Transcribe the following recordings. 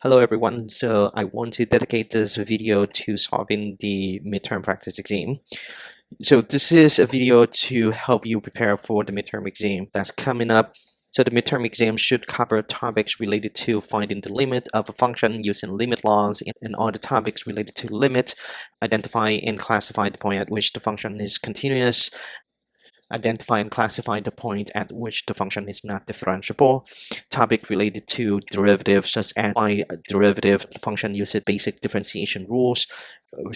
Hello everyone, so I want to dedicate this video to solving the midterm practice exam. So this is a video to help you prepare for the midterm exam that's coming up. So the midterm exam should cover topics related to finding the limit of a function using limit laws and all the topics related to limit, identify and classify the point at which the function is continuous, identify and classify the point at which the function is not differentiable, topic related to derivatives such as why a derivative function uses basic differentiation rules,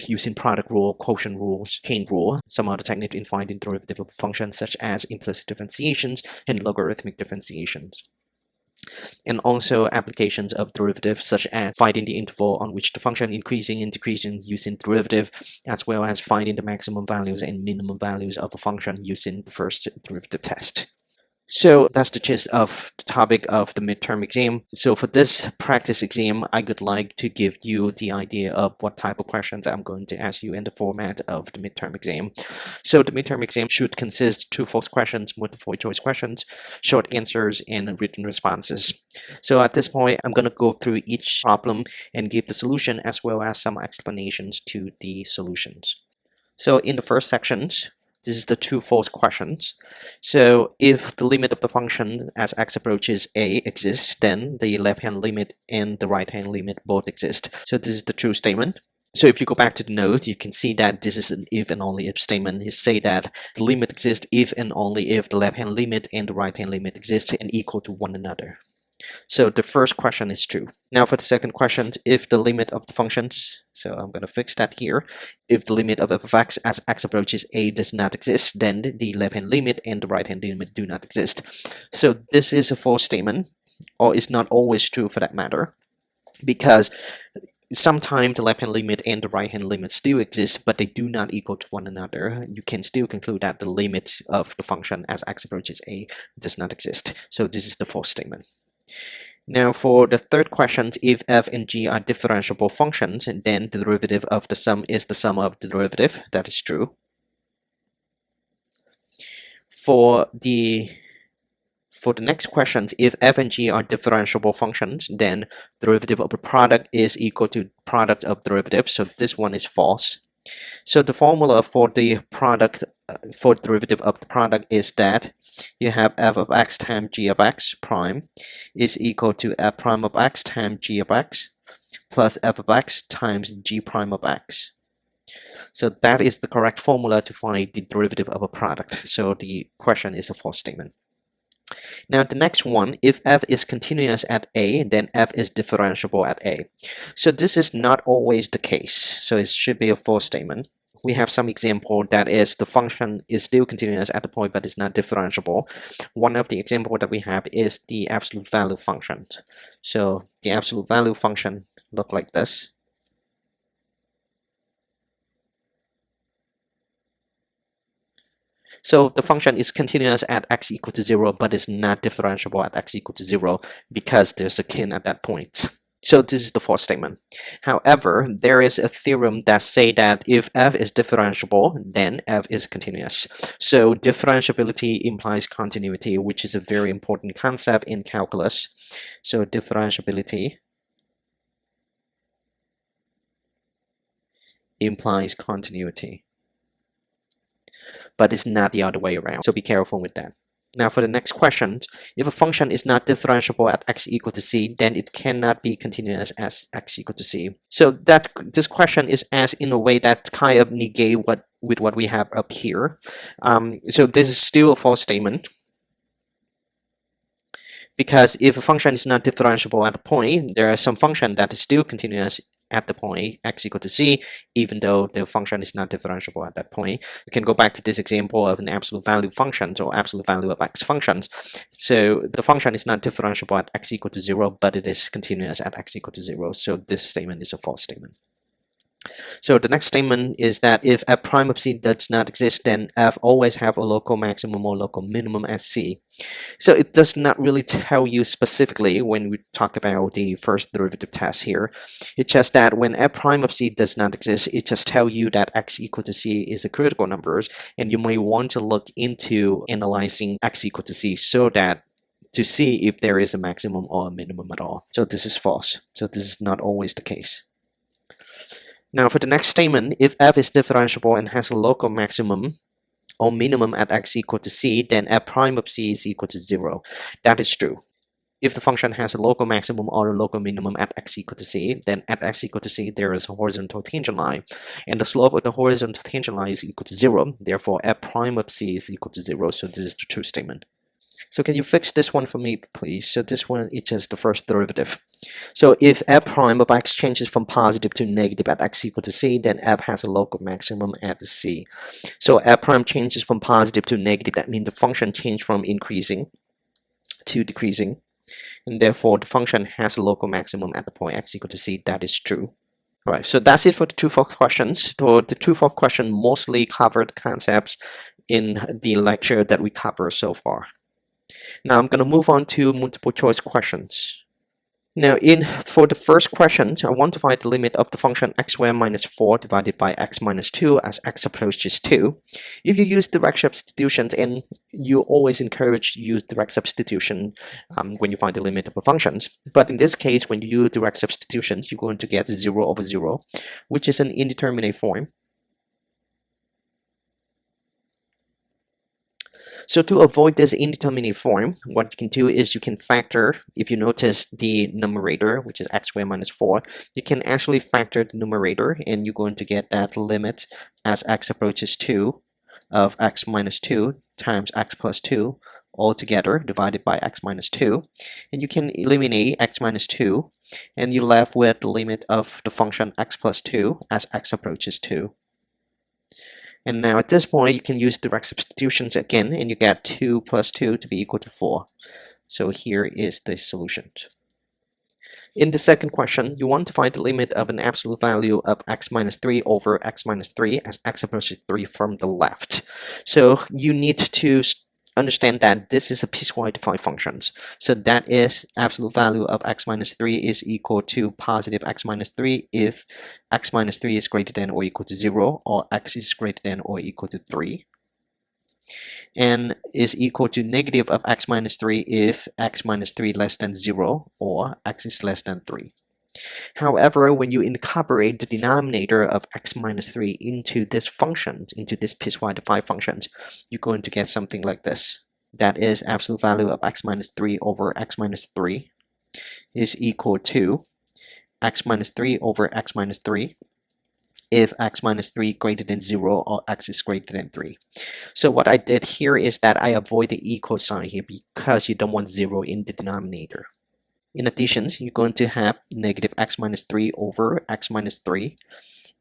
using product rule, quotient rules, chain rule, some other technique in finding derivative of functions such as implicit differentiations and logarithmic differentiations. And also applications of derivatives such as finding the interval on which the function increasing and decreasing using derivative, as well as finding the maximum values and minimum values of a function using the first derivative test. So that's the gist of the topic of the midterm exam. So for this practice exam, I would like to give you the idea of what type of questions I'm going to ask you in the format of the midterm exam. So the midterm exam should consist true false questions, multiple choice questions, short answers, and written responses. So at this point, I'm going to go through each problem and give the solution as well as some explanations to the solutions. So in the first section, this is the true false questions. So if the limit of the function as x approaches a exists, then the left hand limit and the right hand limit both exist. So this is the true statement. So if you go back to the note, you can see that this is an if and only if statement. It say that the limit exists if and only if the left hand limit and the right hand limit exist and equal to one another. So the first question is true. Now for the second question, if the limit of the functions, so I'm going to fix that here. If the limit of f of x as x approaches a does not exist, then the left-hand limit and the right-hand limit do not exist. So this is a false statement, or it's not always true for that matter, because sometimes the left-hand limit and the right-hand limit still exist, but they do not equal to one another. You can still conclude that the limit of the function as x approaches a does not exist. So this is the false statement. Now for the third question, if f and g are differentiable functions, then the derivative of the sum is the sum of the derivative. That is true. For the next question, if f and g are differentiable functions, then the derivative of the product is equal to product of derivatives. So this one is false. So the formula for the product, for the derivative of the product is that you have f of x times g of x prime is equal to f prime of x times g of x plus f of x times g prime of x. So that is the correct formula to find the derivative of a product. So the question is a false statement. Now the next one, if f is continuous at a, then f is differentiable at a. So this is not always the case. So it should be a false statement. We have some example that is the function is still continuous at the point but is not differentiable. One of the example that we have is the absolute value function. So the absolute value function look like this. So the function is continuous at x equal to 0 but is not differentiable at x equal to 0 because there's a kin at that point. So this is the false statement. However, there is a theorem that say that if f is differentiable, then f is continuous. So differentiability implies continuity, which is a very important concept in calculus. So differentiability implies continuity, but it's not the other way around. So be careful with that. Now for the next question, if a function is not differentiable at x equal to c, then it cannot be continuous as x equal to c. So that this question is asked in a way that kind of negate what we have up here. So this is still a false statement, because if a function is not differentiable at a point, there are some function that is still continuous at the point x equal to c, even though the function is not differentiable at that point. We can go back to this example of an absolute value function or absolute value of x functions. So the function is not differentiable at x equal to 0, but it is continuous at x equal to 0. So this statement is a false statement. So the next statement is that if f prime of c does not exist, then f always have a local maximum or local minimum at c. So it does not really tell you specifically when we talk about the first derivative test here. It's just that when f prime of c does not exist, it just tells you that x equal to c is a critical number, and you may want to look into analyzing x equal to c so that to see if there is a maximum or a minimum at all. So this is false. So this is not always the case. Now for the next statement, if f is differentiable and has a local maximum or minimum at x equal to c, then f prime of c is equal to 0. That is true. If the function has a local maximum or a local minimum at x equal to c, then at x equal to c there is a horizontal tangent line, and the slope of the horizontal tangent line is equal to 0. Therefore, f prime of c is equal to 0. So this is the true statement. So can you fix this one for me, please? So this one is just the first derivative. So if f prime of x changes from positive to negative at x equal to c, then f has a local maximum at c. So f prime changes from positive to negative. That means the function changed from increasing to decreasing, and therefore the function has a local maximum at the point x equal to c. That is true. All right, so that's it for the true-false questions. So the true-false question mostly covered concepts in the lecture that we covered so far. Now I'm going to move on to multiple choice questions. Now for the first question, I want to find the limit of the function x squared minus 4 divided by x minus 2 as x approaches 2. If you use direct substitutions, and you always encourage to use direct substitution when you find the limit of the functions. But in this case, when you use direct substitutions, you're going to get 0 over 0, which is an indeterminate form. So to avoid this indeterminate form, what you can do is you can factor, if you notice the numerator, which is x squared minus 4, you can actually factor the numerator, and you're going to get that limit as x approaches 2 of x minus 2 times x plus 2 all together divided by x minus 2. And you can eliminate x minus 2, and you're left with the limit of the function x plus 2 as x approaches 2. And now at this point, you can use direct substitutions again, and you get 2 plus 2 to be equal to 4. So here is the solution. In the second question, you want to find the limit of an absolute value of x minus 3 over x minus 3 as x approaches 3 from the left. So you need to understand that this is a piecewise defined function. So that is absolute value of x minus 3 is equal to positive x minus 3 if x minus 3 is greater than or equal to 0, or x is greater than or equal to 3. And is equal to negative of x minus 3 if x minus 3 less than 0, or x is less than 3. However, when you incorporate the denominator of x minus 3 into this function, into this piecewise defined functions, you're going to get something like this. That is absolute value of x minus 3 over x minus 3 is equal to x minus 3 over x minus 3 if x minus 3 greater than 0 or x is greater than 3. So what I did here is that I avoid the equal sign here because you don't want 0 in the denominator. In addition, you're going to have negative x minus 3 over x minus 3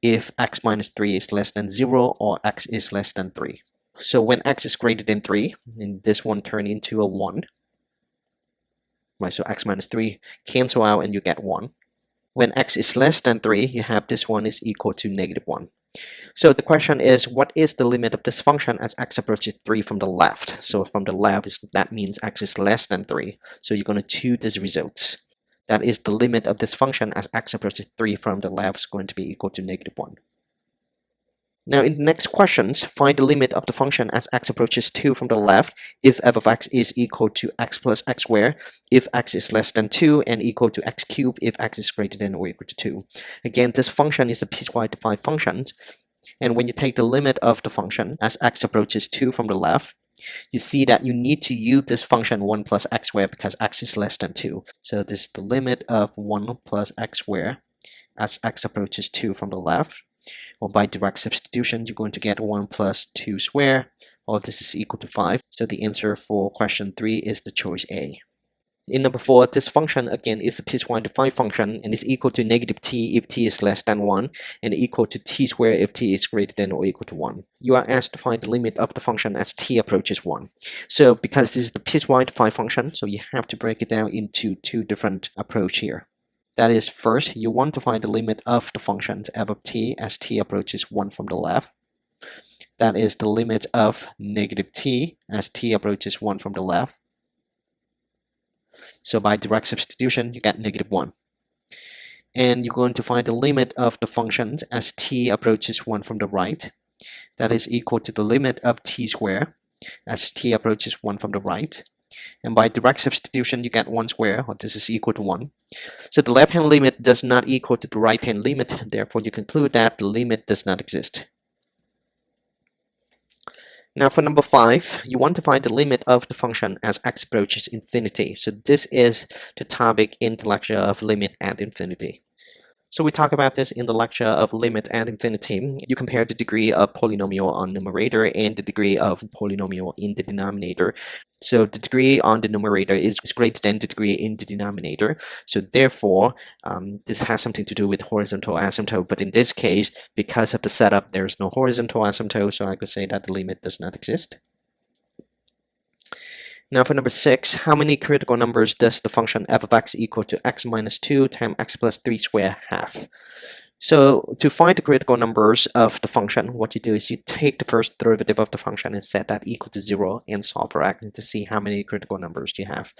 if x minus 3 is less than 0 or x is less than 3. So when x is greater than 3, then this one turn into a 1. Right, so x minus 3 cancel out and you get 1. When x is less than 3, you have this one is equal to negative 1. So the question is, what is the limit of this function as x approaches 3 from the left? So from the left, that means x is less than 3. So you're going to choose this result. That is the limit of this function as x approaches 3 from the left is going to be equal to negative 1. Now in the next questions, find the limit of the function as x approaches 2 from the left if f of x is equal to x plus x squared, if x is less than 2, and equal to x cubed if x is greater than or equal to 2. Again, this function is a piecewise defined function, and when you take the limit of the function as x approaches 2 from the left, you see that you need to use this function 1 plus x squared because x is less than 2. So this is the limit of 1 plus x squared as x approaches 2 from the left. Or by direct substitution, you're going to get 1 plus 2 squared. All this is equal to 5. So the answer for question 3 is the choice A. In number 4, this function again is a piecewise defined function and is equal to negative t if t is less than 1 and equal to t squared if t is greater than or equal to 1. You are asked to find the limit of the function as t approaches 1. So because this is the piecewise defined function, so you have to break it down into two different approach here. That is, first, you want to find the limit of the function f of t as t approaches 1 from the left. That is the limit of negative t as t approaches 1 from the left. So by direct substitution, you get negative 1. And you're going to find the limit of the function as t approaches 1 from the right. That is equal to the limit of t squared as t approaches 1 from the right. And by direct substitution, you get 1 square, or this is equal to 1. So the left-hand limit does not equal to the right-hand limit. Therefore, you conclude that the limit does not exist. Now for number 5, you want to find the limit of the function as x approaches infinity. So this is the topic in the lecture of limit at infinity. So we talk about this in the lecture of limit at infinity. You compare the degree of polynomial on numerator and the degree of polynomial in the denominator. So the degree on the numerator is greater than the degree in the denominator. So therefore, this has something to do with horizontal asymptote. But in this case, because of the setup, there is no horizontal asymptote. So I could say that the limit does not exist. Now for number 6, how many critical numbers does the function f of x equal to x minus 2 times x plus 3 squared have? So to find the critical numbers of the function, what you do is you take the first derivative of the function and set that equal to 0 and solve for x to see how many critical numbers you have.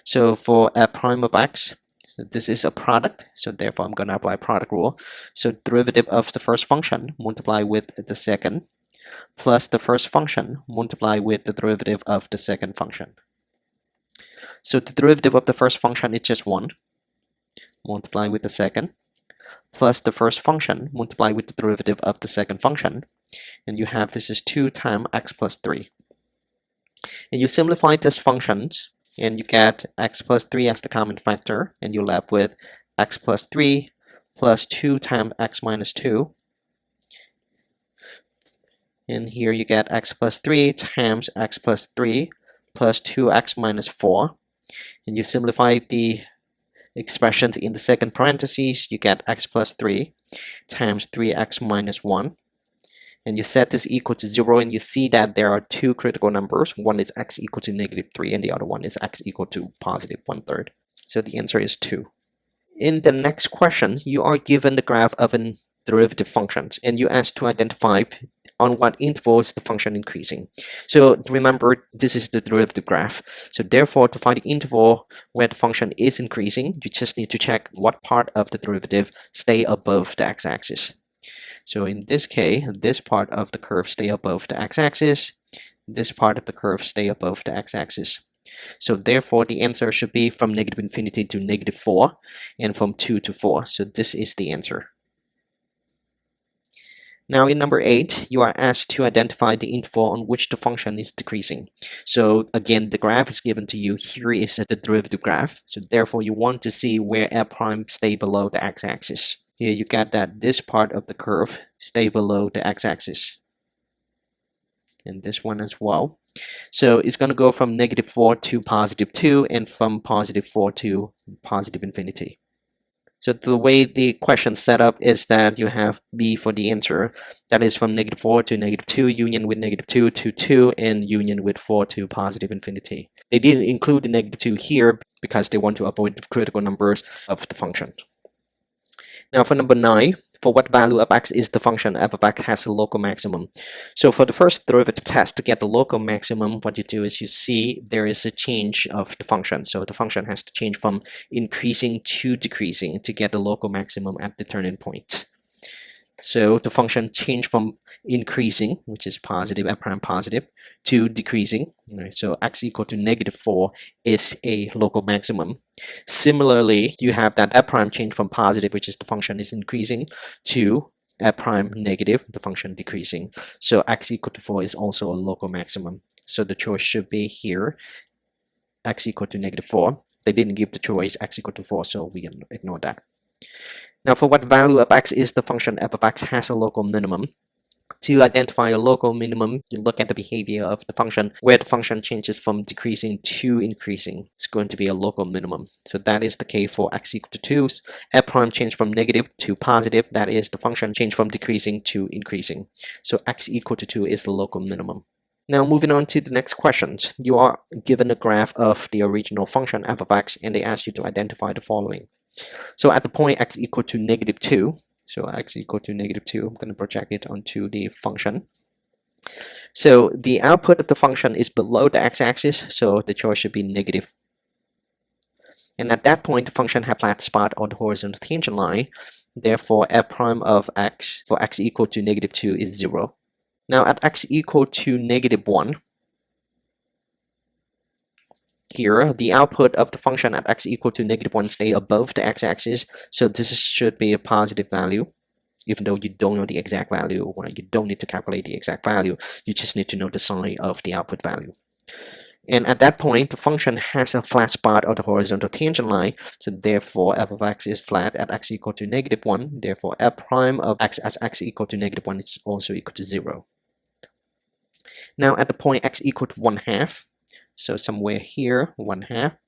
So for f prime of x, so this is a product, so therefore I'm going to apply product rule. So derivative of the first function multiply with the second, plus the first function multiply with the derivative of the second function. So the derivative of the first function is just 1, multiply with the second, plus the first function multiply with the derivative of the second function, and you have this is 2 times x plus 3. And you simplify these functions, and you get x plus 3 as the common factor, and you're left with x plus 3 plus 2 times x minus 2. And here you get x plus 3 times x plus 3 plus 2x minus 4. And you simplify the expressions in the second parentheses, you get x plus 3 times 3x minus 1. And you set this equal to 0, and you see that there are 2 critical numbers. One is x equal to negative 3, and the other one is x equal to positive 1/3. So the answer is 2. In the next question, you are given the graph of an derivative functions, and you asked to identify on what intervals the function increasing. So remember, this is the derivative graph. So therefore, to find the interval where the function is increasing, you just need to check what part of the derivative stay above the x-axis. So in this case, this part of the curve stay above the x-axis, this part of the curve stay above the x-axis. So therefore, the answer should be from negative infinity to negative 4, and from 2 to 4. So this is the answer. Now in number 8, you are asked to identify the interval on which the function is decreasing. So again, the graph is given to you. Here is the derivative graph. So therefore, you want to see where f prime stay below the x-axis. Here you get that this part of the curve stay below the x-axis. And this one as well. So it's going to go from negative 4 to positive 2, and from positive 4 to positive infinity. So the way the question set up is that you have b for the answer. That is from negative 4 to negative 2, union with negative 2 to 2, and union with 4 to positive infinity. They didn't include the negative 2 here because they want to avoid the critical numbers of the function. Now for number 9, for what value of x is the function f of x has a local maximum? So for the first derivative test, to get the local maximum, what you do is you see there is a change of the function. So the function has to change from increasing to decreasing to get the local maximum at the turning points. So the function changed from increasing, which is positive, f prime positive, to decreasing. Right? So x equal to negative 4 is a local maximum. Similarly, you have that f prime change from positive, which is the function is increasing, to f prime negative, the function decreasing. So x equal to 4 is also a local maximum. So the choice should be here, x equal to negative 4. They didn't give the choice x equal to 4, so we can ignore that. Now for what value of x is the function f of x has a local minimum? To identify a local minimum, you look at the behavior of the function where the function changes from decreasing to increasing. It's going to be a local minimum. So that is the case for x equal to 2. F prime change from negative to positive. That is the function change from decreasing to increasing. So x equal to 2 is the local minimum. Now moving on to the next questions. You are given a graph of the original function f of x, and they ask you to identify the following. So at the point x equal to negative 2, so x equal to negative 2, I'm going to project it onto the function. So the output of the function is below the x-axis, so the choice should be negative. And at that point, the function has flat spot on the horizontal tangent line. Therefore, f prime of x for x equal to negative 2 is 0. Now at x equal to negative 1, here, the output of the function at x equal to -1 stay above the x-axis, so this should be a positive value. Even though you don't know the exact value, or you don't need to calculate the exact value, you just need to know the sign of the output value. And at that point, the function has a flat spot on the horizontal tangent line, so therefore f of x is flat at x equal to -1, therefore f prime of x as x equal to -1 is also equal to 0. Now at the point x equal to 1/2, so somewhere here, 1/2,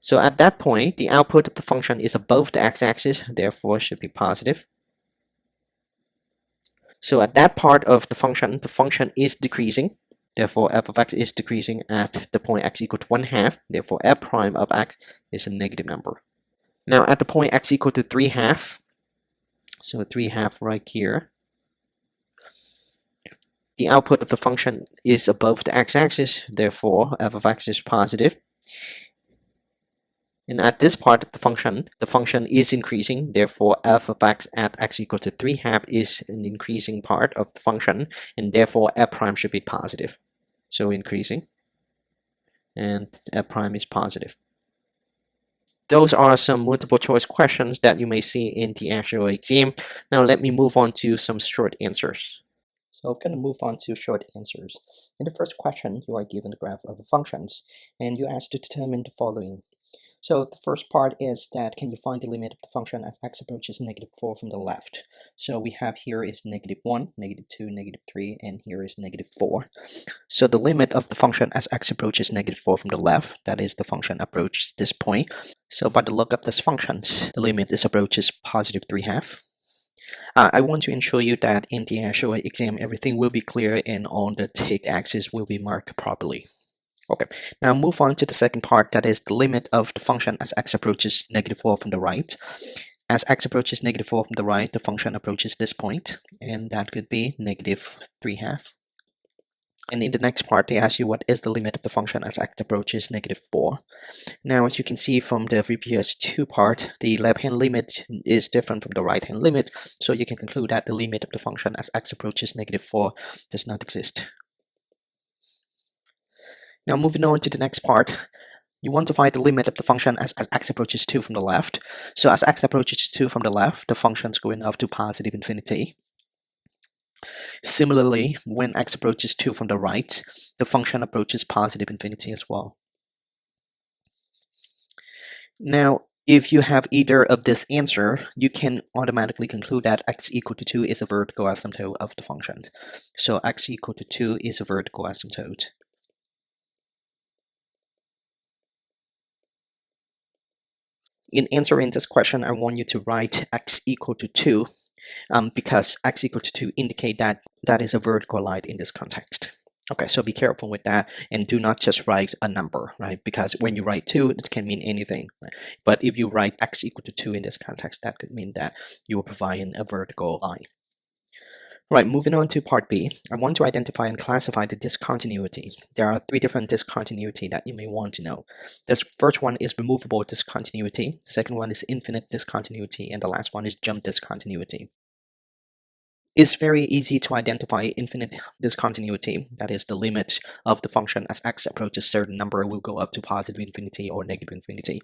so at that point, the output of the function is above the x-axis, therefore should be positive. So at that part of the function is decreasing. Therefore, f of x is decreasing at the point x equal to 1/2. Therefore, f prime of x is a negative number. Now at the point x equal to 3/2, so 3/2 right here, the output of the function is above the x-axis. Therefore, f of x is positive. And at this part of the function is increasing, therefore f of x at x equal to 3/2 is an increasing part of the function, and therefore f prime should be positive. So increasing, and f prime is positive. Those are some multiple choice questions that you may see in the actual exam. Now let me move on to some short answers. So I'm going to move on to short answers. In the first question, you are given the graph of the functions, and you asked to determine the following. So the first part is that can you find the limit of the function as x approaches -4 from the left? So we have here is -1, -2, -3, and here is -4. So the limit of the function as x approaches -4 from the left, that is the function approaches this point. So by the look of this functions, the limit is approaches positive 3/2. I want to ensure you that in the actual exam, everything will be clear and all the tick axes will be marked properly. Okay, now move on to the second part, that is the limit of the function as x approaches -4 from the right. As x approaches -4 from the right, the function approaches this point, and that could be -3/2. And in the next part, they ask you what is the limit of the function as x approaches -4. Now, as you can see from the previous two part, the left-hand limit is different from the right-hand limit, so you can conclude that the limit of the function as x approaches -4 does not exist. Now moving on to the next part, you want to find the limit of the function as x approaches 2 from the left. So as x approaches 2 from the left, the function is going up to positive infinity. Similarly, when x approaches 2 from the right, the function approaches positive infinity as well. Now, if you have either of this answer, you can automatically conclude that x equal to 2 is a vertical asymptote of the function. So x equal to 2 is a vertical asymptote. In answering this question, I want you to write x equal to 2 because x equal to 2 indicate that that is a vertical line in this context. Okay, so be careful with that and do not just write a number, right? Because when you write 2, it can mean anything. Right? But if you write x equal to 2 in this context, that could mean that you are providing a vertical line. Right, moving on to part B, I want to identify and classify the discontinuities. There are 3 different discontinuities that you may want to know. This first one is removable discontinuity, the second one is infinite discontinuity, and the last one is jump discontinuity. It's very easy to identify infinite discontinuity, that is the limit of the function as x approaches a certain number will go up to positive infinity or negative infinity.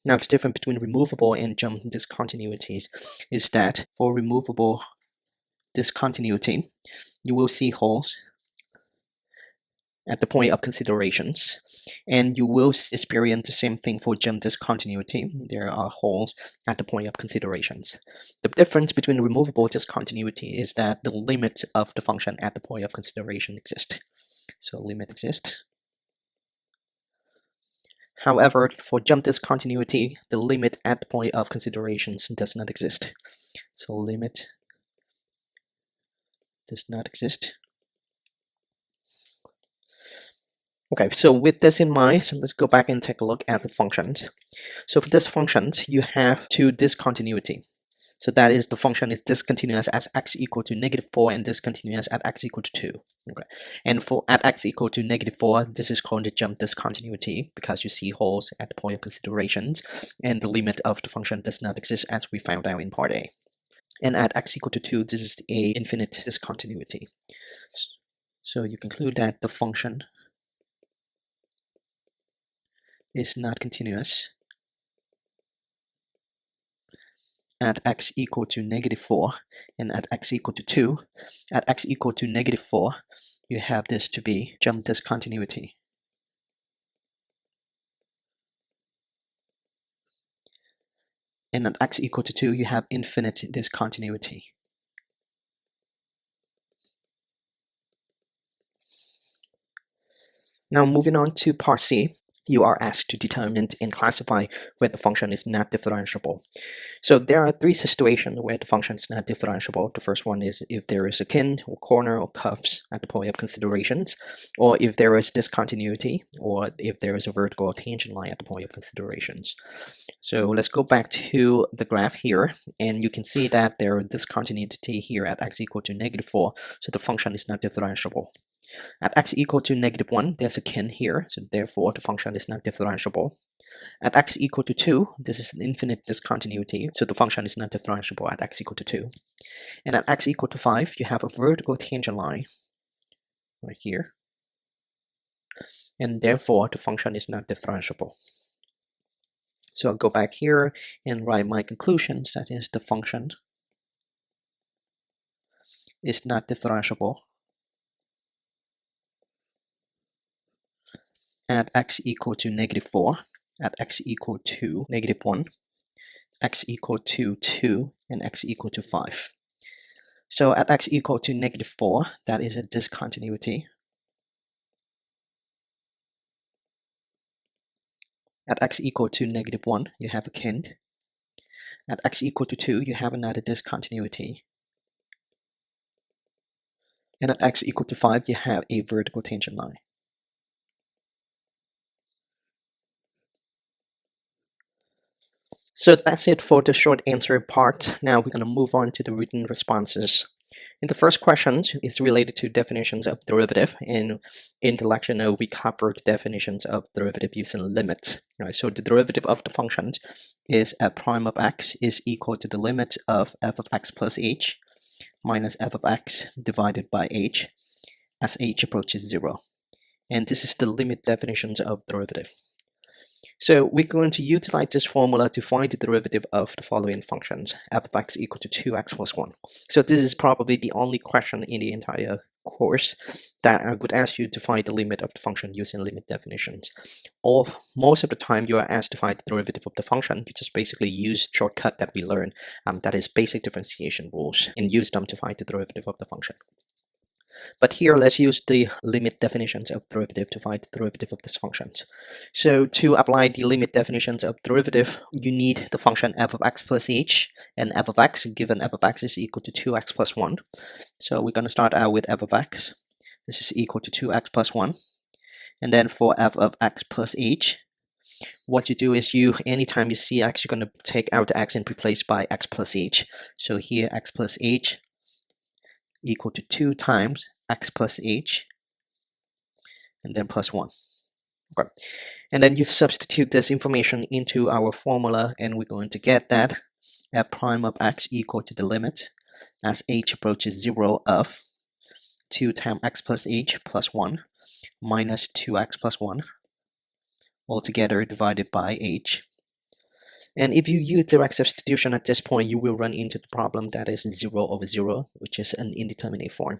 Now the difference between removable and jump discontinuities is that for removable discontinuity, you will see holes at the point of considerations, and you will experience the same thing for jump discontinuity. There are holes at the point of considerations. The difference between removable discontinuity is that the limit of the function at the point of consideration exists. So limit exists. However, for jump discontinuity, the limit at the point of considerations does not exist. So limit does not exist. Okay, so with this in mind, so let's go back and take a look at the functions. So for this function, you have 2 discontinuity. So that is the function is discontinuous as x equal to -4 and discontinuous at x equal to 2. Okay, and for at x equal to -4, this is called the jump discontinuity because you see holes at the point of considerations, and the limit of the function does not exist as we found out in part A. And at x equal to 2, this is a infinite discontinuity. So you conclude that the function is not continuous at x equal to -4 and at x equal to 2, at x equal to -4, you have this to be jump discontinuity. And at x equal to 2, you have infinite discontinuity. Now moving on to part C, you are asked to determine and classify whether the function is not differentiable. So there are three situations where the function is not differentiable. The first one is if there is a kin or corner or cuffs at the point of considerations, or if there is discontinuity, or if there is a vertical or tangent line at the point of considerations. So let's go back to the graph here, and you can see that there is discontinuity here at x equal to -4, so the function is not differentiable. At x equal to -1, there's a kin here, so therefore the function is not differentiable. At x equal to 2, this is an infinite discontinuity, so the function is not differentiable at x equal to 2. And at x equal to 5, you have a vertical tangent line right here, and therefore the function is not differentiable. So I'll go back here and write my conclusions, that is the function is not differentiable at x equal to -4, at x equal to -1, x equal to 2, and x equal to 5. So at x equal to -4, that is a discontinuity. At x equal to -1, you have a kin. At x equal to 2, you have another discontinuity. And at x equal to 5, you have a vertical tangent line. So that's it for the short answer part. Now we're going to move on to the written responses. In the first question is related to definitions of derivative, and in the lecture note we covered definitions of derivative using limits. Right? So the derivative of the function is f prime of x is equal to the limit of f of x plus h minus f of x divided by h as h approaches 0. And this is the limit definitions of derivative. So we're going to utilize this formula to find the derivative of the following functions: f of x equal to 2x plus 1. So this is probably the only question in the entire course that I would ask you to find the limit of the function using limit definitions. Most of the time you are asked to find the derivative of the function, you just basically use shortcut that we learned, that is basic differentiation rules, and use them to find the derivative of the function. But here, let's use the limit definitions of derivative to find the derivative of this function. So to apply the limit definitions of derivative, you need the function f of x plus h, and f of x, given f of x is equal to 2x plus 1. So we're going to start out with f of x. This is equal to 2x plus 1. And then for f of x plus h, what you do is anytime you see x, you're going to take out the x and replace by x plus h. So here, x plus h equal to 2 times x plus h, and then plus 1. Okay. And then you substitute this information into our formula, and we're going to get that f prime of x equal to the limit as h approaches 0 of 2 times x plus h plus 1 minus 2x plus 1 altogether divided by h. And if you use direct substitution at this point, you will run into the problem that is 0 over 0, which is an indeterminate form.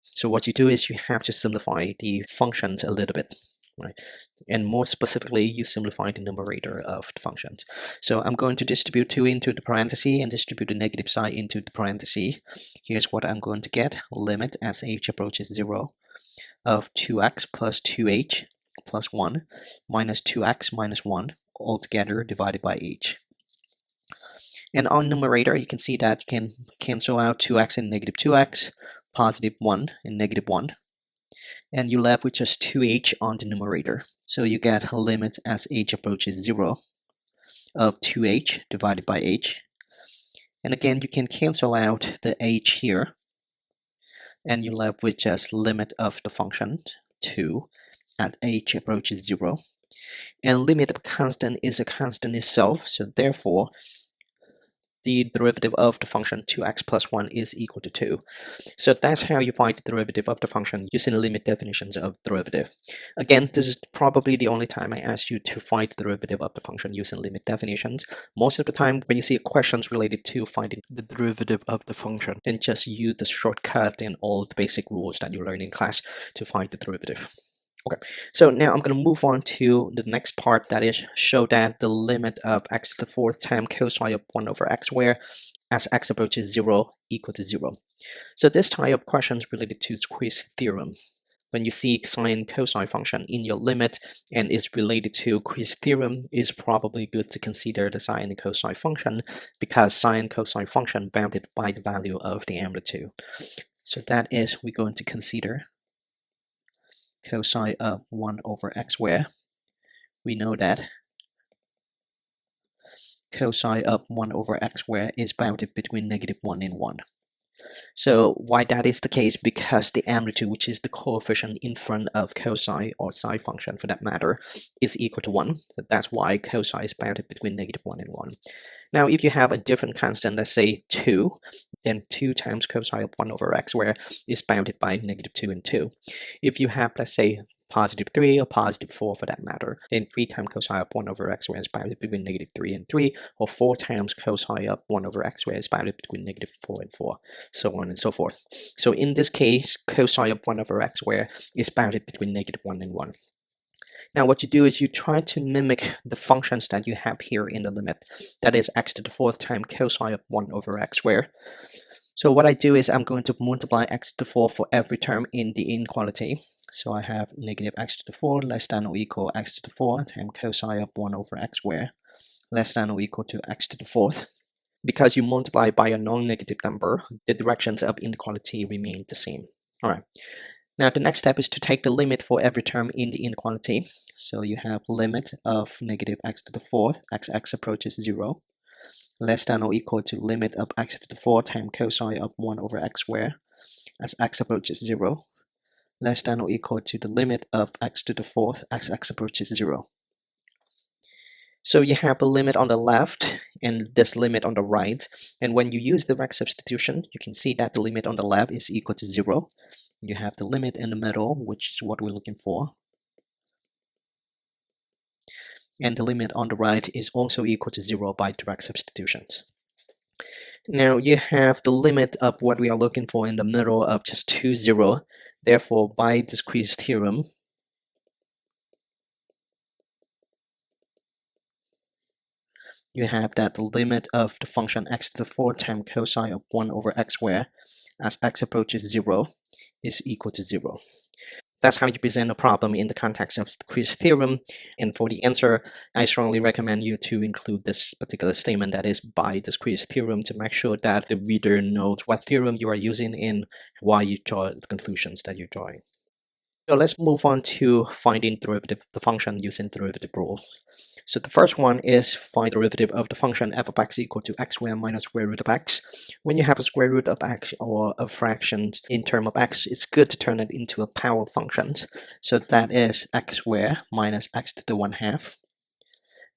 So what you do is you have to simplify the functions a little bit, right? And more specifically, you simplify the numerator of the functions. So I'm going to distribute 2 into the parenthesis and distribute the negative side into the parenthesis. Here's what I'm going to get: limit as h approaches 0 of 2x plus 2h plus 1 minus 2x minus 1 altogether divided by h. And on numerator, you can see that you can cancel out 2x and negative 2x, positive 1 and negative 1, and you left with just 2h on the numerator. So you get a limit as h approaches 0 of 2h divided by h. And again, you can cancel out the h here, and you left with just limit of the function 2 at h approaches 0. And limit of constant is a constant itself, so therefore the derivative of the function 2x plus 1 is equal to 2. So that's how you find the derivative of the function using limit definitions of derivative. Again, this is probably the only time I ask you to find the derivative of the function using limit definitions. Most of the time, when you see questions related to finding the derivative of the function, then just use the shortcut and all the basic rules that you learn in class to find the derivative. Okay, so now I'm going to move on to the next part, that is show that the limit of x to the fourth times cosine of 1 over x where as x approaches 0 equal to 0. So this type of question is related to squeeze theorem. When you see sine cosine function in your limit and is related to Squeeze theorem, it's probably good to consider the sine and cosine function because sine cosine function bounded by the value of the amplitude. So that is, we're going to consider cosine of 1 over x where we know that cosine of 1 over x where is bounded between -1 and 1. So why that is the case? Because the amplitude, which is the coefficient in front of cosine or sine function for that matter, is equal to 1. So that's why cosine is bounded between -1 and 1. Now, if you have a different constant, let's say 2, then 2 times cosine of 1 over x where is bounded by -2 and 2. If you have, let's say, +3 or +4 for that matter, then 3 times cosine of 1 over x where is bounded between -3 and 3, or 4 times cosine of 1 over x where is bounded between -4 and 4, so on and so forth. So in this case, cosine of 1 over x where is bounded between -1 and 1. Now what you do is you try to mimic the functions that you have here in the limit. That is x to the fourth times cosine of 1 over x squared. So what I do is I'm going to multiply x to the fourth for every term in the inequality. So I have negative x to the fourth less than or equal x to the fourth times cosine of 1 over x squared less than or equal to x to the fourth. Because you multiply by a non-negative number, the directions of inequality remain the same. All right. Now the next step is to take the limit for every term in the inequality. So you have limit of negative x to the fourth, x approaches 0, less than or equal to limit of x to the fourth times cosine of 1 over x squared as x approaches 0, less than or equal to the limit of x to the fourth as x approaches 0. So you have the limit on the left and this limit on the right. And when you use direct substitution, you can see that the limit on the left is equal to 0. You have the limit in the middle, which is what we're looking for. And the limit on the right is also equal to 0 by direct substitutions. Now you have the limit of what we are looking for in the middle of just 2, 0. Therefore, by the Squeeze theorem, you have that the limit of the function x to the fourth times cosine of 1 over x squared as x approaches 0 is equal to 0. That's how you present a problem in the context of the Squeeze theorem. And for the answer, I strongly recommend you to include this particular statement, that is by the Squeeze theorem, to make sure that the reader knows what theorem you are using and why you draw the conclusions that you're drawing. So let's move on to finding derivative of the function using derivative rule. So the first one is find derivative of the function f of x equal to x squared minus square root of x. When you have a square root of x or a fraction in term of x, it's good to turn it into a power function. So that is x squared minus x to the 1/2.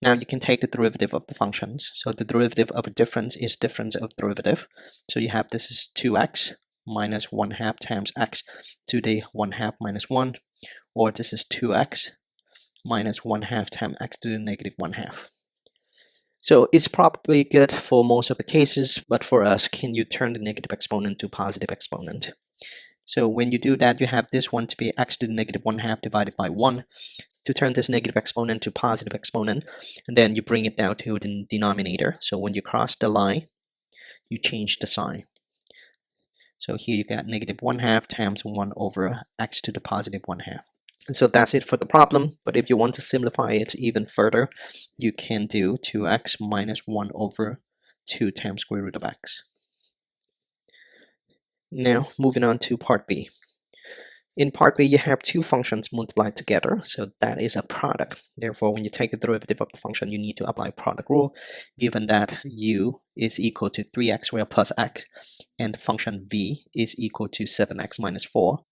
Now you can take the derivative of the functions. So the derivative of a difference is difference of derivative. So you have this is 2x minus 1/2 times x to the 1/2 minus 1, or this is 2x minus 1/2 times x to the negative 1/2. So it's probably good for most of the cases, but for us, can you turn the negative exponent to positive exponent? So when you do that, you have this one to be x to the negative 1/2 divided by 1 to turn this negative exponent to positive exponent, and then you bring it down to the denominator. So when you cross the line, you change the sign. So here you got negative 1/2 times 1 over x to the positive 1/2. And so that's it for the problem. But if you want to simplify it even further, you can do 2x minus 1 over 2 times square root of x. Now moving on to part B. In part B, you have two functions multiplied together, so that is a product. Therefore, when you take the derivative of the function, you need to apply product rule, given that u is equal to 3x squared plus x, and the function v is equal to 7x minus 4.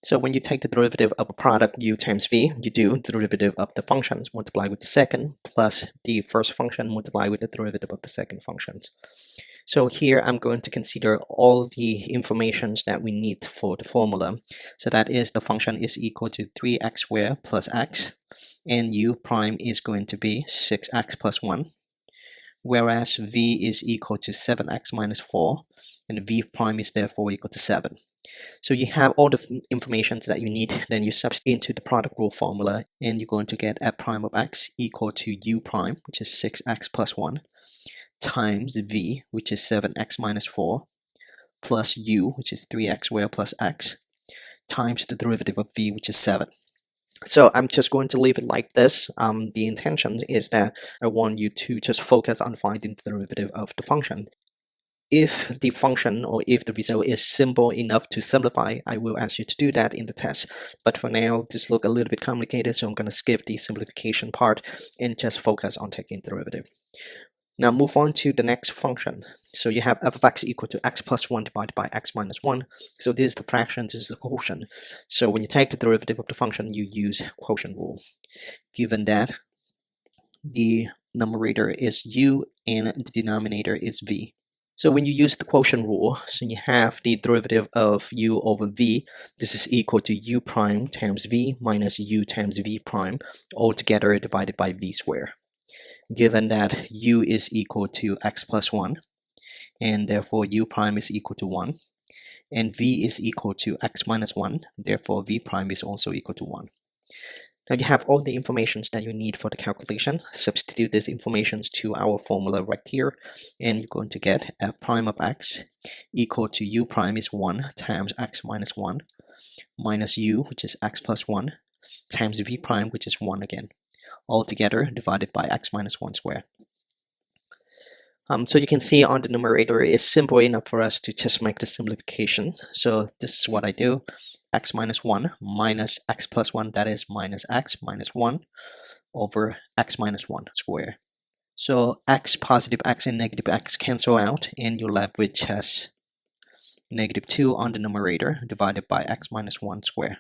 So when you take the derivative of a product u times v, you do the derivative of the functions multiplied with the second plus the first function multiplied with the derivative of the second functions. So here I'm going to consider all the informations that we need for the formula. So that is the function is equal to 3x squared plus x, and u prime is going to be 6x plus 1, whereas v is equal to 7x minus 4, and v prime is therefore equal to 7. So you have all the information that you need, then you substitute into the product rule formula, and you're going to get f prime of x equal to u prime, which is 6x plus 1, times v, which is 7x minus 4, plus u, which is 3x squared plus x, times the derivative of v, which is 7. So I'm just going to leave it like this. The intention is that I want you to just focus on finding the derivative of the function. If the function or if the result is simple enough to simplify, I will ask you to do that in the test. But for now, this looks a little bit complicated, so I'm going to skip the simplification part and just focus on taking the derivative. Now move on to the next function. So you have f of x equal to x plus 1 divided by x minus 1. So this is the fraction, this is the quotient. So when you take the derivative of the function, you use quotient rule. Given that the numerator is u and the denominator is v. So when you use the quotient rule, so you have the derivative of u over v. This is equal to u prime times v minus u times v prime, all together divided by v squared. Given that u is equal to x plus 1, and therefore u prime is equal to 1, and v is equal to x minus 1, therefore v prime is also equal to 1. Now you have all the information that you need for the calculation. Substitute these information to our formula right here, and you're going to get f prime of x equal to u prime is 1 times x minus 1 minus u, which is x plus 1, times v prime, which is 1 again, all together divided by x minus 1 squared. So you can see on the numerator it's simple enough for us to just make the simplification. So this is what I do. X minus 1 minus x plus 1, that is minus x minus 1 over x minus 1 squared. So x, positive x, and negative x cancel out, and you're left with just negative 2 on the numerator divided by x minus 1 squared.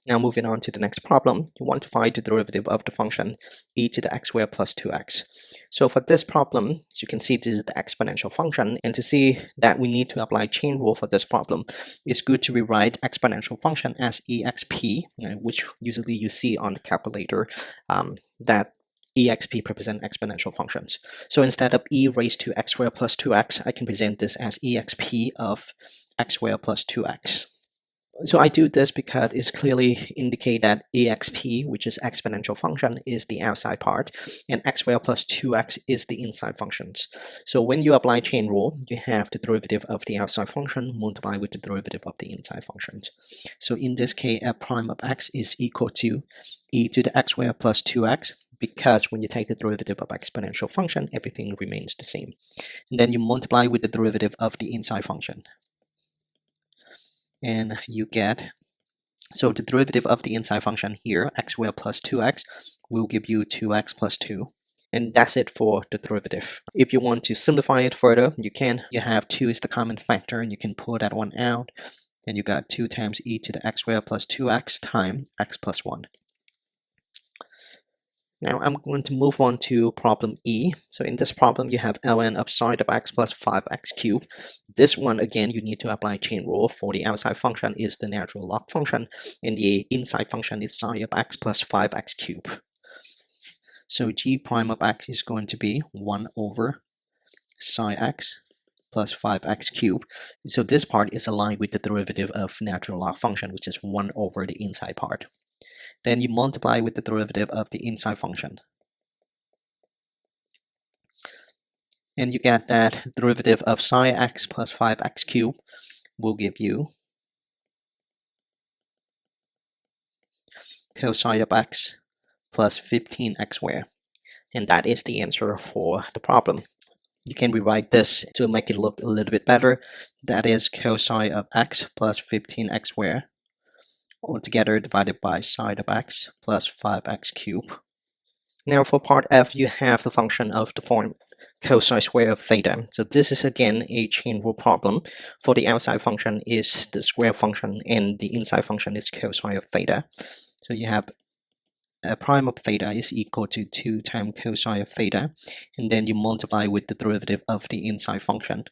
Now moving on to the next problem, you want to find the derivative of the function e to the x squared plus 2x. So for this problem, as you can see, this is the exponential function, and to see that we need to apply chain rule for this problem, it's good to rewrite exponential function as exp, which usually you see on the calculator, that exp represent exponential functions. So instead of e raised to x squared plus 2x, I can present this as exp of x squared plus 2x. So I do this because it's clearly indicate that exp, which is exponential function, is the outside part, and x squared plus 2x is the inside functions. So when you apply chain rule, you have the derivative of the outside function multiplied with the derivative of the inside functions. So in this case, f prime of x is equal to e to the x squared plus 2x, because when you take the derivative of exponential function, everything remains the same. And then you multiply with the derivative of the inside function, and you get, so the derivative of the inside function here, x squared plus 2x, will give you 2x plus 2. And that's it for the derivative. If you want to simplify it further, you can. You have 2 is the common factor, and you can pull that one out. And you got 2 times e to the x squared plus 2x times x plus 1. Now I'm going to move on to problem E. So in this problem, you have ln of sine of x plus 5x cubed. This one, again, you need to apply chain rule. For the outside function is the natural log function, and the inside function is sine of x plus 5x cubed. So g prime of x is going to be 1 over sine x plus 5x cubed. So this part is aligned with the derivative of natural log function, which is 1 over the inside part. Then you multiply with the derivative of the inside function. And you get that derivative of sine x plus 5x cubed will give you cosine of x plus 15x squared. And that is the answer for the problem. You can rewrite this to make it look a little bit better. That is cosine of x plus 15x squared, altogether divided by sine of x plus 5x cubed. Now for part F, you have the function of the form. cosine square of theta. So this is again a chain rule problem. For the outside function is the square function and the inside function is cosine of theta. So you have a prime of theta is equal to 2 times cosine of theta, and then you multiply with the derivative of the inside function.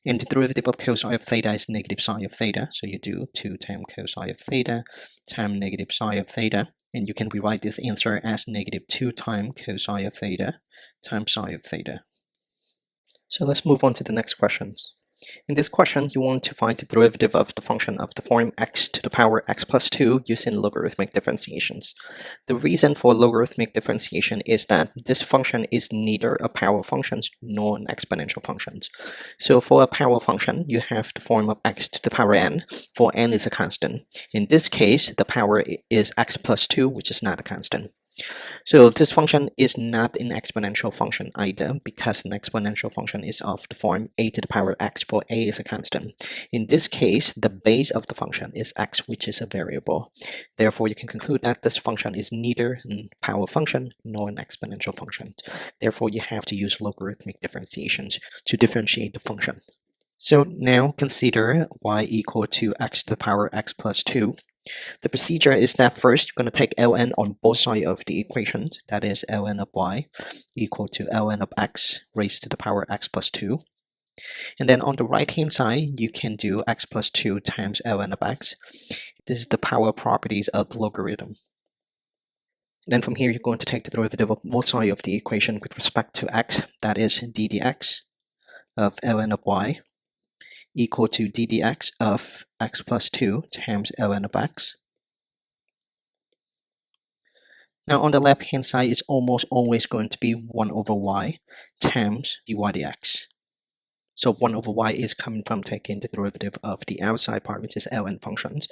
And the derivative of cosine of theta is negative sine of theta. So you do 2 times cosine of theta times negative sine of theta. And you can rewrite this answer as negative 2 times cosine of theta times sine of theta. So let's move on to the next questions. In this question, you want to find the derivative of the function of the form x to the power x plus 2 using logarithmic differentiations. The reason for logarithmic differentiation is that this function is neither a power function nor an exponential function. So for a power function, you have the form of x to the power n, for n is a constant. In this case, the power is x plus 2, which is not a constant. So this function is not an exponential function either, because an exponential function is of the form a to the power x, for a is a constant. In this case, the base of the function is x, which is a variable. Therefore, you can conclude that this function is neither a power function nor an exponential function. Therefore, you have to use logarithmic differentiations to differentiate the function. So now consider y equal to x to the power x plus 2. The procedure is that first you're going to take ln on both sides of the equation, that is ln of y equal to ln of x raised to the power x plus 2. And then on the right hand side, you can do x plus 2 times ln of x. This is the power properties of logarithm. Then from here, you're going to take the derivative of both sides of the equation with respect to x, that is d dx of ln of y equal to d dx of x plus 2 times ln of x. Now on the left hand side, it's almost always going to be 1 over y times dy dx. So 1 over y is coming from taking the derivative of the outside part, which is ln functions,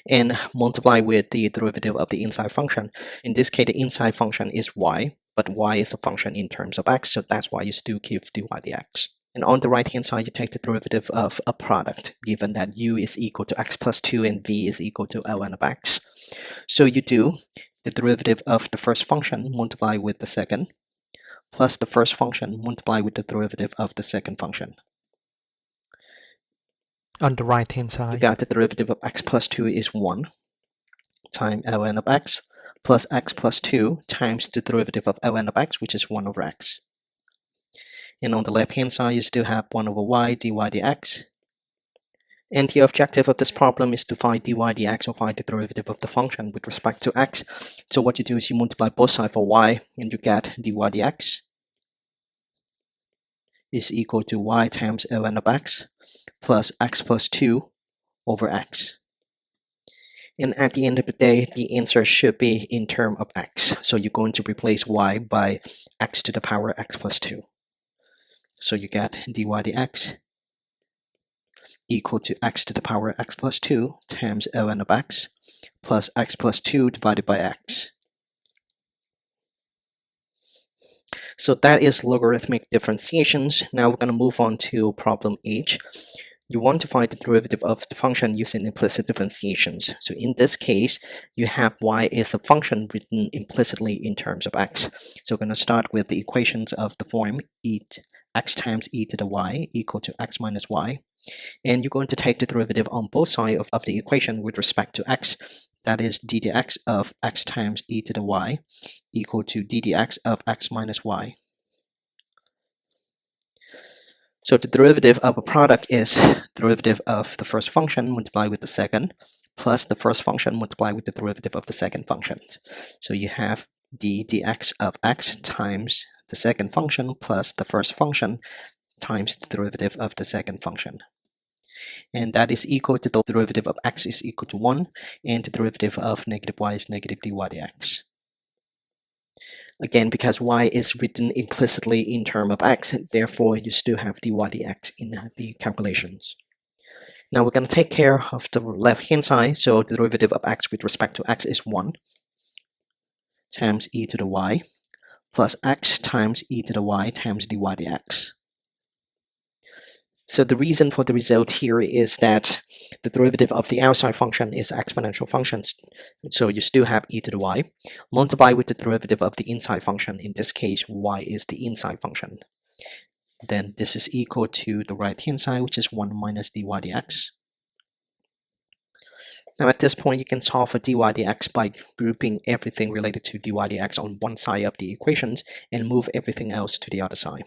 and multiply with the derivative of the inside function. In this case, the inside function is y, but y is a function in terms of x, so that's why you still keep dy dx. And on the right hand side, you take the derivative of a product, given that u is equal to x plus 2 and v is equal to ln of x. So you do the derivative of the first function multiply with the second, plus the first function multiply with the derivative of the second function. On the right hand side, you got the derivative of x plus 2 is 1 times ln of x plus x plus 2 times the derivative of ln of x, which is 1 over x. And on the left hand side, you still have 1 over y dy dx. And the objective of this problem is to find dy dx, or find the derivative of the function with respect to x. So what you do is you multiply both sides for y, and you get dy dx is equal to y times ln of x plus x plus 2 over x. And at the end of the day, the answer should be in terms of x. So you're going to replace y by x to the power x plus 2. So you get dy dx equal to x to the power x plus 2 times ln of x plus x plus 2 divided by x. So that is logarithmic differentiations. Now we're going to move on to problem H. You want to find the derivative of the function using implicit differentiations. So in this case, you have y is a function written implicitly in terms of x. So we're going to start with the equations of the form x times e to the y equal to x minus y. And you're going to take the derivative on both sides of the equation with respect to x. That is d dx of x times e to the y equal to d dx of x minus y. So the derivative of a product is derivative of the first function multiplied with the second, plus the first function multiplied with the derivative of the second function. So you have d dx of x times the second function plus the first function times the derivative of the second function. And that is equal to the derivative of x is equal to 1, and the derivative of negative y is negative dy dx. Again, because y is written implicitly in terms of x, therefore you still have dy dx in the calculations. Now we're going to take care of the left hand side, so the derivative of x with respect to x is 1 times e to the y plus x times e to the y times dy dx. So the reason for the result here is that the derivative of the outside function is exponential functions. So you still have e to the y. Multiply with the derivative of the inside function. In this case, y is the inside function. Then this is equal to the right-hand side, which is 1 minus dy dx. Now at this point, you can solve for dy dx by grouping everything related to dy dx on one side of the equations and move everything else to the other side.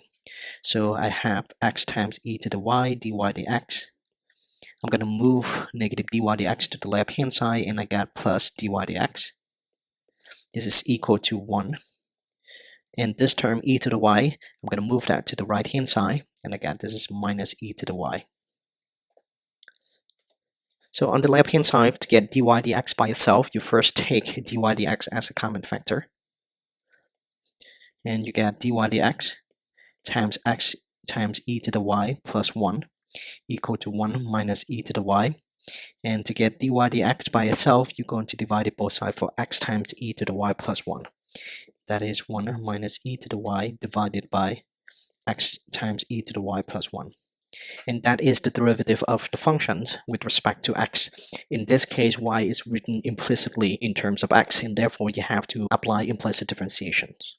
So I have x times e to the y dy dx. I'm going to move negative dy dx to the left-hand side, and I got plus dy dx. This is equal to 1. And this term e to the y, I'm going to move that to the right-hand side, and I got this is minus e to the y. So on the left-hand side, to get dy dx by itself, you first take dy dx as a common factor. And you get dy dx times x times e to the y plus 1 equal to 1 minus e to the y. And to get dy dx by itself, you're going to divide it both sides for x times e to the y plus 1. That is 1 minus e to the y divided by x times e to the y plus 1. And that is the derivative of the function with respect to x. In this case, y is written implicitly in terms of x, and therefore you have to apply implicit differentiations.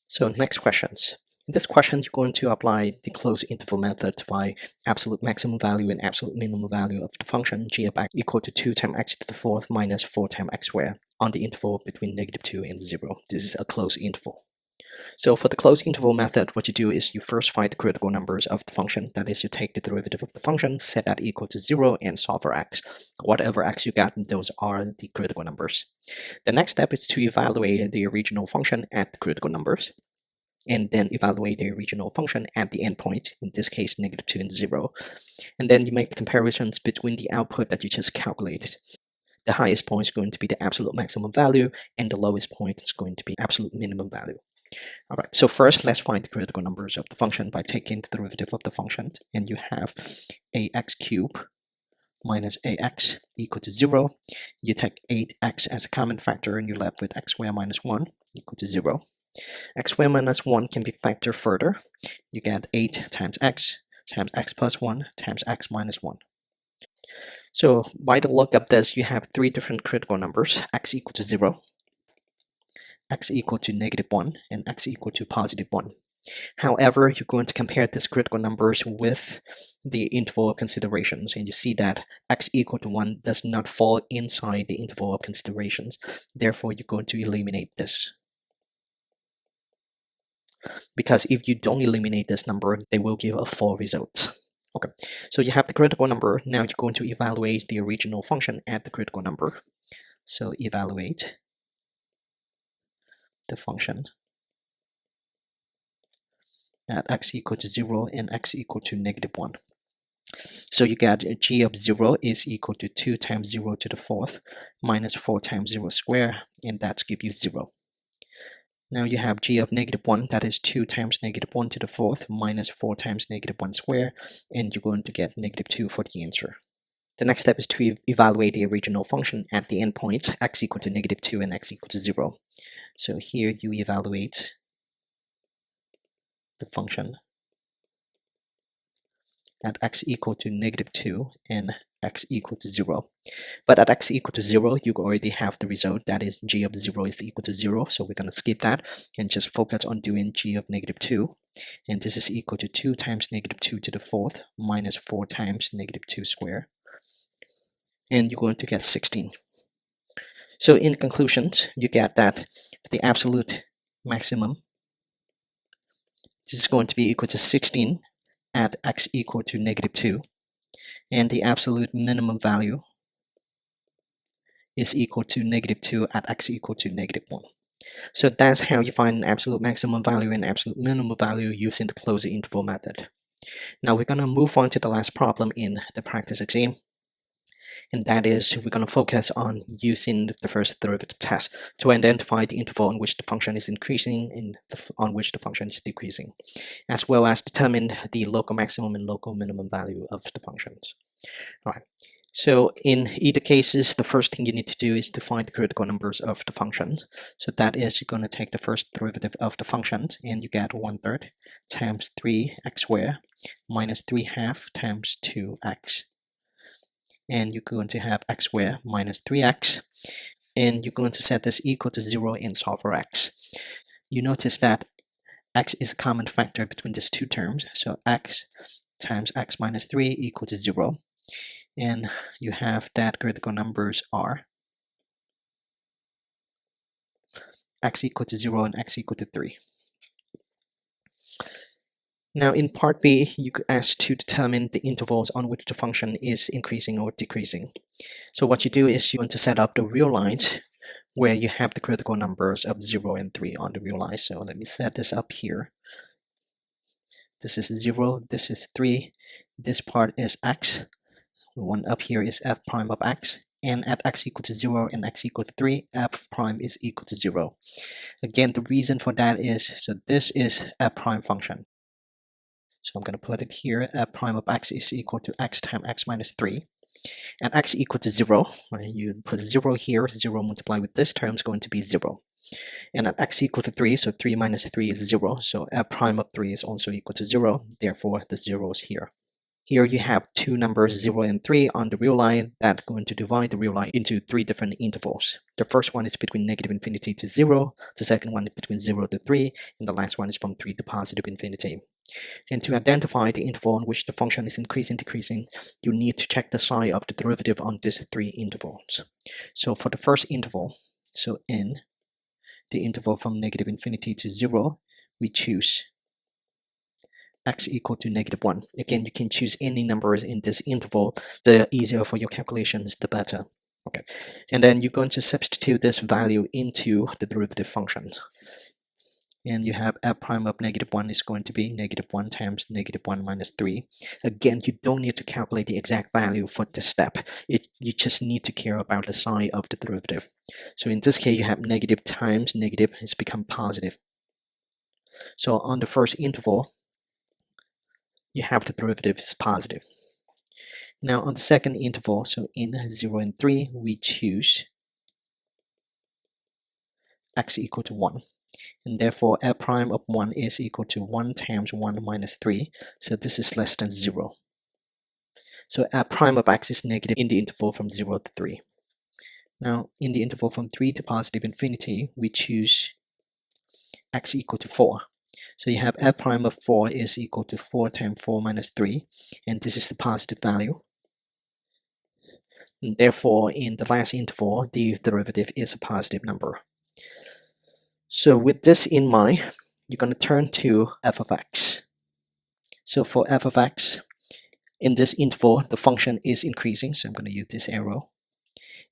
So next questions. In this question, you're going to apply the closed interval method to find absolute maximum value and absolute minimum value of the function g of x equal to 2 times x to the fourth minus 4 times x squared on the interval between -2 and 0. This is a closed interval. So for the closed interval method, what you do is you first find the critical numbers of the function. That is, you take the derivative of the function, set that equal to 0, and solve for x. Whatever x you got, those are the critical numbers. The next step is to evaluate the original function at the critical numbers, and then evaluate the original function at the endpoint, in this case -2 and 0. And then you make comparisons between the output that you just calculated. The highest point is going to be the absolute maximum value, and the lowest point is going to be absolute minimum value. Alright, so first let's find the critical numbers of the function by taking the derivative of the function, and you have ax cubed minus ax equal to 0. You take 8x as a common factor, and you're left with x squared minus 1 equal to 0. X squared minus 1 can be factored further. You get 8 times x plus 1 times x minus 1. So by the look of this, you have three different critical numbers: x equal to 0, x equal to -1, and x equal to +1. However, you're going to compare these critical numbers with the interval considerations, and you see that x equal to 1 does not fall inside the interval of considerations. Therefore, you're going to eliminate this. Because if you don't eliminate this number, they will give a false result. Okay, so you have the critical number. Now you're going to evaluate the original function at the critical number. So evaluate the function at x equal to 0 and x equal to -1. So you get g of 0 is equal to 2 times 0 to the fourth minus 4 times 0 squared, and that's give you 0. Now you have g of -1, that is 2 times -1 to the fourth minus 4 times -1 squared, and you're going to get -2 for the answer. The next step is to evaluate the original function at the endpoints, x equal to -2 and x equal to 0. So here you evaluate the function at x equal to -2 and x equal to 0. But at x equal to 0, you already have the result, that is g of 0 is equal to 0. So we're going to skip that and just focus on doing g of -2. And this is equal to 2 times -2 to the fourth minus 4 times -2 squared. And you're going to get 16. So in conclusions, you get that the absolute maximum, this is going to be equal to 16 at x equal to -2. And the absolute minimum value is equal to -2 at x equal to -1. So that's how you find an absolute maximum value and absolute minimum value using the closed interval method. Now we're going to move on to the last problem in the practice exam. And that is, we're going to focus on using the first derivative test to identify the interval on which the function is increasing and on which the function is decreasing, as well as determine the local maximum and local minimum value of the functions. All right. So in either cases, the first thing you need to do is to find the critical numbers of the functions. So that is, you're going to take the first derivative of the functions, and you get 1/3 times 3x squared minus 3/2 times 2x. And you're going to have x squared minus 3x. And you're going to set this equal to 0 and solve for x. You notice that x is a common factor between these two terms. So x times x minus 3 equal to 0. And you have that critical numbers are x equal to 0 and x equal to 3. Now in part B, you could ask to determine the intervals on which the function is increasing or decreasing. So what you do is you want to set up the real lines where you have the critical numbers of 0 and 3 on the real line. So let me set this up here. This is 0, this is 3, this part is x. One up here is f prime of x, and at x equal to 0 and x equal to 3, f prime is equal to 0. Again, the reason for that is, so this is f prime function. So I'm going to put it here, f prime of x is equal to x times x minus 3. At x equal to 0, right, you put 0 here, 0 multiplied with this term is going to be 0. And at x equal to 3, so 3 minus 3 is 0, so f prime of 3 is also equal to 0, therefore the 0 is here. Here you have two numbers 0 and 3 on the real line that are going to divide the real line into three different intervals. The first one is between negative infinity to 0, the second one is between 0 to 3, and the last one is from 3 to positive infinity. And to identify the interval in which the function is increasing, decreasing, you need to check the sign of the derivative on these three intervals. So for the first interval, so in the interval from negative infinity to 0, we choose x equal to -1. Again, you can choose any numbers in this interval. The easier for your calculations, the better. Okay, and then you're going to substitute this value into the derivative function. And you have f prime of -1 is going to be -1 times -1 minus 3. Again, you don't need to calculate the exact value for this step. You just need to care about the sign of the derivative. So in this case, you have negative times negative has become positive. So on the first interval, you have the derivative is positive. Now on the second interval, so in 0 and 3, we choose x equal to 1. And therefore, f prime of 1 is equal to 1 times 1 minus 3. So this is less than 0. So f prime of x is negative in the interval from 0 to 3. Now, in the interval from 3 to positive infinity, we choose x equal to 4. So you have f prime of 4 is equal to 4 times 4 minus 3. And this is the positive value. And therefore, in the last interval, the derivative is a positive number. So with this in mind, you're going to turn to f of x. So for f of x, in this interval, the function is increasing. So I'm going to use this arrow.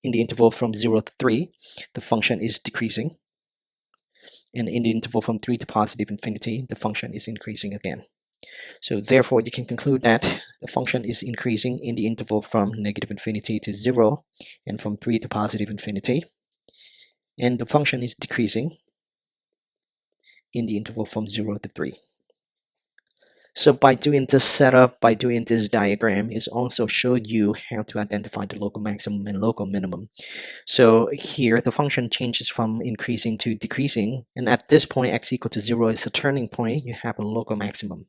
In the interval from 0 to 3, the function is decreasing. And in the interval from 3 to positive infinity, the function is increasing again. So therefore, you can conclude that the function is increasing in the interval from negative infinity to 0 and from 3 to positive infinity. And the function is decreasing in the interval from 0 to 3. So by doing this setup, by doing this diagram, it also showed you how to identify the local maximum and local minimum. So here the function changes from increasing to decreasing, and at this point x equal to 0 is a turning point. You have a local maximum.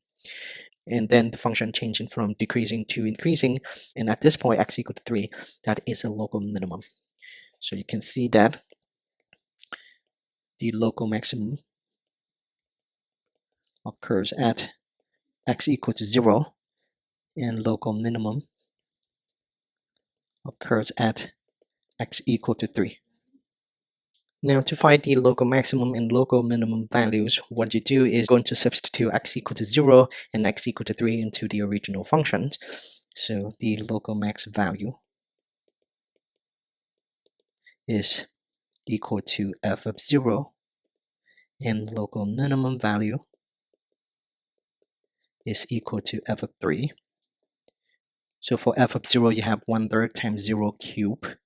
And then the function changing from decreasing to increasing, and at this point x equal to 3, that is a local minimum. So you can see that the local maximum occurs at x equal to 0, and local minimum occurs at x equal to 3. Now to find the local maximum and local minimum values, what you do is going to substitute x equal to 0 and x equal to 3 into the original functions. So the local max value is equal to f of 0, and local minimum value is equal to f of 3. So for f of 0, you have 1/3 times 0 cubed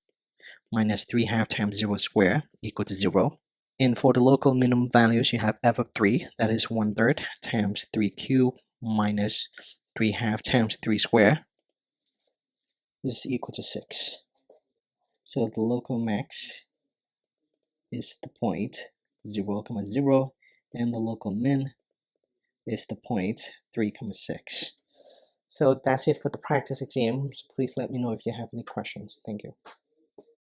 minus 3/2 times 0 squared equal to 0. And for the local minimum values, you have f of 3, that is 1/3 times 3 cubed minus 3/2 times 3 squared is equal to 6. So the local max is the point 0, 0, and the local min is the point 3, 6. So that's it for the practice exam. So please let me know if you have any questions. Thank you.